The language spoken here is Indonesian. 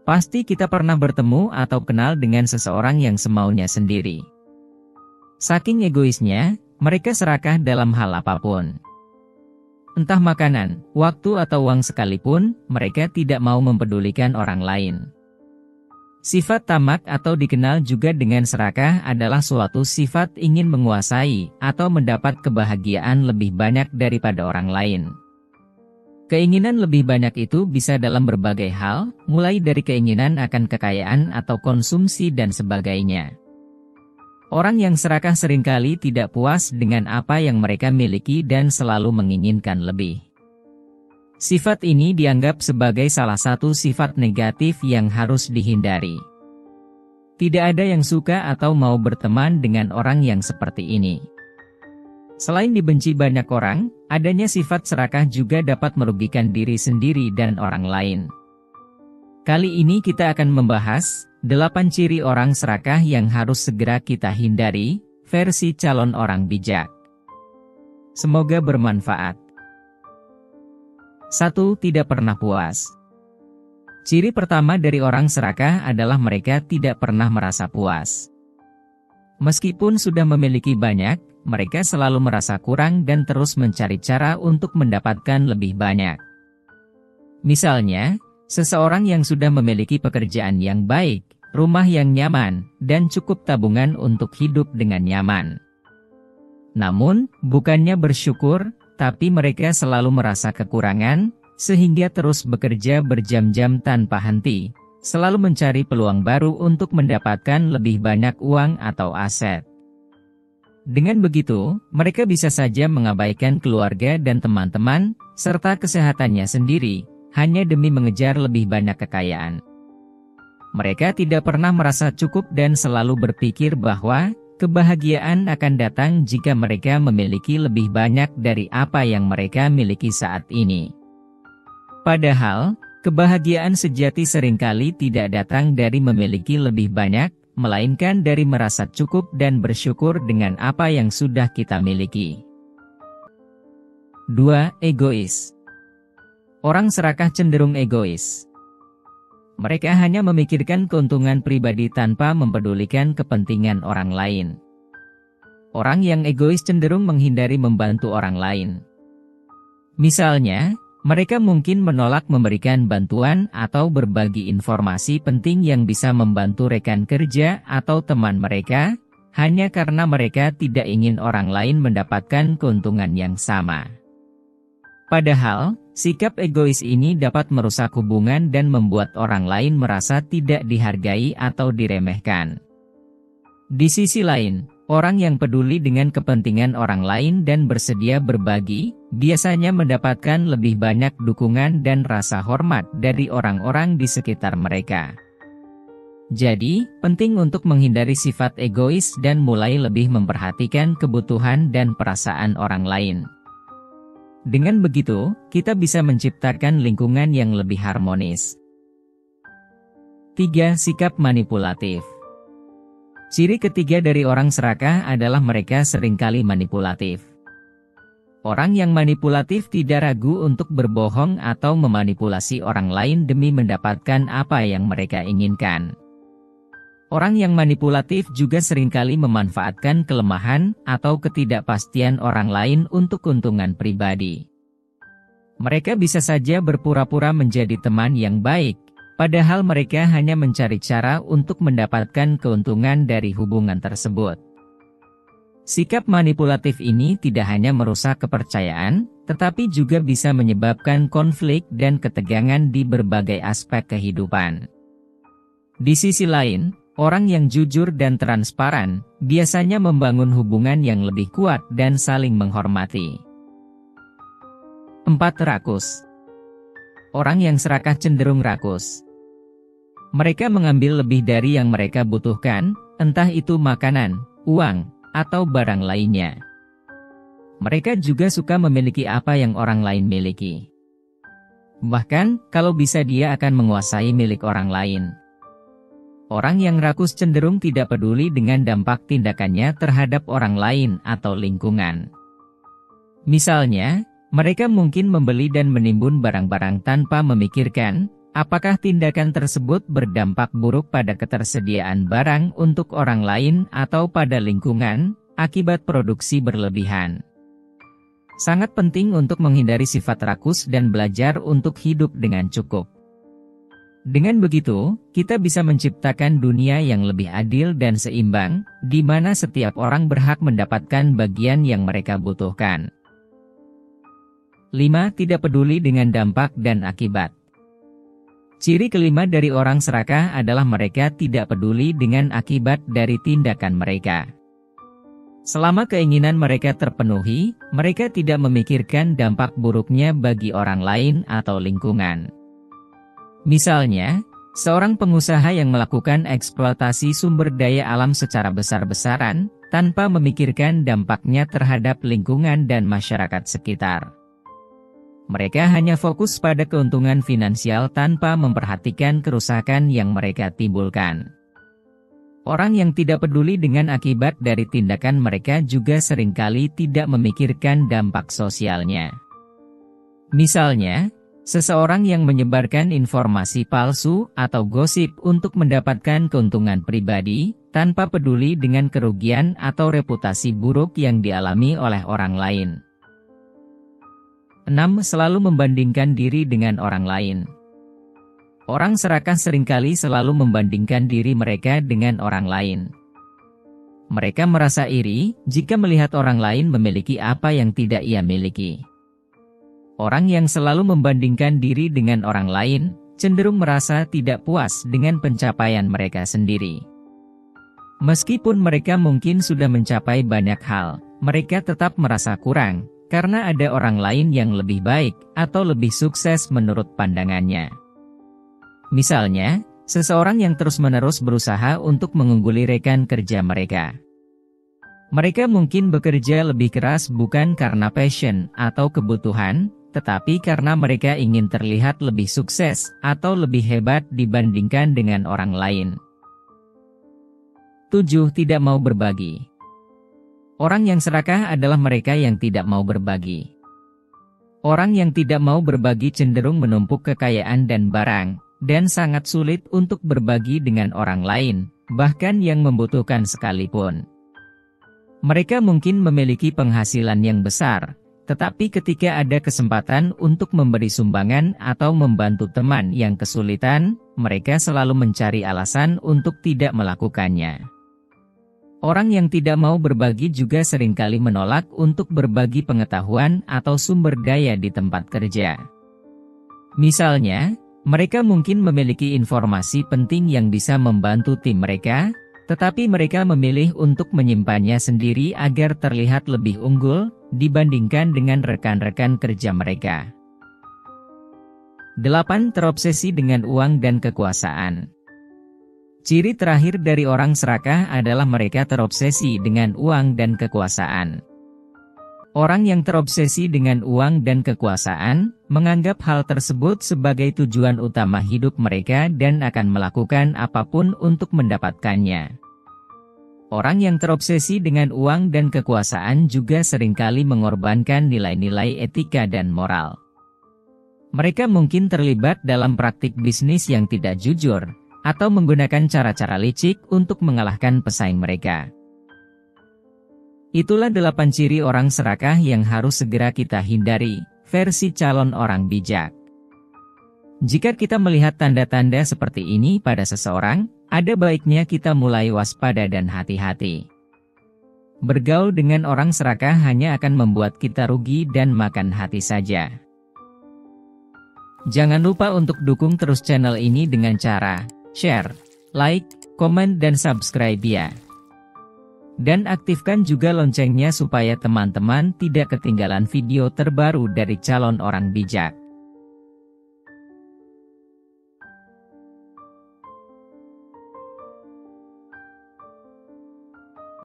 Pasti kita pernah bertemu atau kenal dengan seseorang yang semaunya sendiri. Saking egoisnya, mereka serakah dalam hal apapun. Entah makanan, waktu atau uang sekalipun, mereka tidak mau mempedulikan orang lain. Sifat tamak atau dikenal juga dengan serakah adalah suatu sifat ingin menguasai atau mendapat kebahagiaan lebih banyak daripada orang lain. Keinginan lebih banyak itu bisa dalam berbagai hal, mulai dari keinginan akan kekayaan atau konsumsi dan sebagainya. Orang yang serakah seringkali tidak puas dengan apa yang mereka miliki dan selalu menginginkan lebih. Sifat ini dianggap sebagai salah satu sifat negatif yang harus dihindari. Tidak ada yang suka atau mau berteman dengan orang yang seperti ini. Selain dibenci banyak orang, adanya sifat serakah juga dapat merugikan diri sendiri dan orang lain. Kali ini kita akan membahas 8 ciri orang serakah yang harus segera kita hindari, versi calon orang bijak. Semoga bermanfaat. 1. Tidak pernah puas. Ciri pertama dari orang serakah adalah mereka tidak pernah merasa puas. Meskipun sudah memiliki banyak, mereka selalu merasa kurang dan terus mencari cara untuk mendapatkan lebih banyak. Misalnya, seseorang yang sudah memiliki pekerjaan yang baik, rumah yang nyaman, dan cukup tabungan untuk hidup dengan nyaman. Namun, bukannya bersyukur, tapi mereka selalu merasa kekurangan, sehingga terus bekerja berjam-jam tanpa henti, selalu mencari peluang baru untuk mendapatkan lebih banyak uang atau aset. Dengan begitu, mereka bisa saja mengabaikan keluarga dan teman-teman, serta kesehatannya sendiri, hanya demi mengejar lebih banyak kekayaan. Mereka tidak pernah merasa cukup dan selalu berpikir bahwa kebahagiaan akan datang jika mereka memiliki lebih banyak dari apa yang mereka miliki saat ini. Padahal, kebahagiaan sejati seringkali tidak datang dari memiliki lebih banyak, melainkan dari merasa cukup dan bersyukur dengan apa yang sudah kita miliki. 2. Egois. Orang serakah cenderung egois. Mereka hanya memikirkan keuntungan pribadi tanpa mempedulikan kepentingan orang lain. Orang yang egois cenderung menghindari membantu orang lain. Misalnya, mereka mungkin menolak memberikan bantuan atau berbagi informasi penting yang bisa membantu rekan kerja atau teman mereka, hanya karena mereka tidak ingin orang lain mendapatkan keuntungan yang sama. Padahal, sikap egois ini dapat merusak hubungan dan membuat orang lain merasa tidak dihargai atau diremehkan. Di sisi lain, orang yang peduli dengan kepentingan orang lain dan bersedia berbagi, biasanya mendapatkan lebih banyak dukungan dan rasa hormat dari orang-orang di sekitar mereka. Jadi, penting untuk menghindari sifat egois dan mulai lebih memperhatikan kebutuhan dan perasaan orang lain. Dengan begitu, kita bisa menciptakan lingkungan yang lebih harmonis. 3. Sikap manipulatif. Ciri ketiga dari orang serakah adalah mereka seringkali manipulatif. Orang yang manipulatif tidak ragu untuk berbohong atau memanipulasi orang lain demi mendapatkan apa yang mereka inginkan. Orang yang manipulatif juga seringkali memanfaatkan kelemahan atau ketidakpastian orang lain untuk keuntungan pribadi. Mereka bisa saja berpura-pura menjadi teman yang baik, padahal mereka hanya mencari cara untuk mendapatkan keuntungan dari hubungan tersebut. Sikap manipulatif ini tidak hanya merusak kepercayaan, tetapi juga bisa menyebabkan konflik dan ketegangan di berbagai aspek kehidupan. Di sisi lain, orang yang jujur dan transparan biasanya membangun hubungan yang lebih kuat dan saling menghormati. 4. Rakus. Orang yang serakah cenderung rakus. Mereka mengambil lebih dari yang mereka butuhkan, entah itu makanan, uang, atau barang lainnya. Mereka juga suka memiliki apa yang orang lain miliki. Bahkan, kalau bisa dia akan menguasai milik orang lain. Orang yang rakus cenderung tidak peduli dengan dampak tindakannya terhadap orang lain atau lingkungan. Misalnya, mereka mungkin membeli dan menimbun barang-barang tanpa memikirkan Apakah tindakan tersebut berdampak buruk pada ketersediaan barang untuk orang lain atau pada lingkungan, akibat produksi berlebihan? Sangat penting untuk menghindari sifat rakus dan belajar untuk hidup dengan cukup. Dengan begitu, kita bisa menciptakan dunia yang lebih adil dan seimbang, di mana setiap orang berhak mendapatkan bagian yang mereka butuhkan. 5. Tidak peduli dengan dampak dan akibat. Ciri kelima dari orang serakah adalah mereka tidak peduli dengan akibat dari tindakan mereka. Selama keinginan mereka terpenuhi, mereka tidak memikirkan dampak buruknya bagi orang lain atau lingkungan. Misalnya, seorang pengusaha yang melakukan eksploitasi sumber daya alam secara besar-besaran, tanpa memikirkan dampaknya terhadap lingkungan dan masyarakat sekitar. Mereka hanya fokus pada keuntungan finansial tanpa memperhatikan kerusakan yang mereka timbulkan. Orang yang tidak peduli dengan akibat dari tindakan mereka juga seringkali tidak memikirkan dampak sosialnya. Misalnya, seseorang yang menyebarkan informasi palsu atau gosip untuk mendapatkan keuntungan pribadi, tanpa peduli dengan kerugian atau reputasi buruk yang dialami oleh orang lain. 6. Selalu membandingkan diri dengan orang lain. Orang serakah seringkali selalu membandingkan diri mereka dengan orang lain. Mereka merasa iri jika melihat orang lain memiliki apa yang tidak ia miliki. Orang yang selalu membandingkan diri dengan orang lain, cenderung merasa tidak puas dengan pencapaian mereka sendiri. Meskipun mereka mungkin sudah mencapai banyak hal, mereka tetap merasa kurang, karena ada orang lain yang lebih baik atau lebih sukses menurut pandangannya. Misalnya, seseorang yang terus-menerus berusaha untuk mengungguli rekan kerja mereka. Mereka mungkin bekerja lebih keras bukan karena passion atau kebutuhan, tetapi karena mereka ingin terlihat lebih sukses atau lebih hebat dibandingkan dengan orang lain. 7. Tidak mau berbagi. Orang yang serakah adalah mereka yang tidak mau berbagi. Orang yang tidak mau berbagi cenderung menumpuk kekayaan dan barang, dan sangat sulit untuk berbagi dengan orang lain, bahkan yang membutuhkan sekalipun. Mereka mungkin memiliki penghasilan yang besar, tetapi ketika ada kesempatan untuk memberi sumbangan atau membantu teman yang kesulitan, mereka selalu mencari alasan untuk tidak melakukannya. Orang yang tidak mau berbagi juga seringkali menolak untuk berbagi pengetahuan atau sumber daya di tempat kerja. Misalnya, mereka mungkin memiliki informasi penting yang bisa membantu tim mereka, tetapi mereka memilih untuk menyimpannya sendiri agar terlihat lebih unggul dibandingkan dengan rekan-rekan kerja mereka. 8. Terobsesi dengan uang dan kekuasaan. Ciri terakhir dari orang serakah adalah mereka terobsesi dengan uang dan kekuasaan. Orang yang terobsesi dengan uang dan kekuasaan, menganggap hal tersebut sebagai tujuan utama hidup mereka dan akan melakukan apapun untuk mendapatkannya. Orang yang terobsesi dengan uang dan kekuasaan juga seringkali mengorbankan nilai-nilai etika dan moral. Mereka mungkin terlibat dalam praktik bisnis yang tidak jujur, atau menggunakan cara-cara licik untuk mengalahkan pesaing mereka. Itulah 8 ciri orang serakah yang harus segera kita hindari, versi calon orang bijak. Jika kita melihat tanda-tanda seperti ini pada seseorang, ada baiknya kita mulai waspada dan hati-hati. Bergaul dengan orang serakah hanya akan membuat kita rugi dan makan hati saja. Jangan lupa untuk dukung terus channel ini dengan cara share, like, komen dan subscribe ya. Dan aktifkan juga loncengnya supaya teman-teman tidak ketinggalan video terbaru dari calon orang bijak.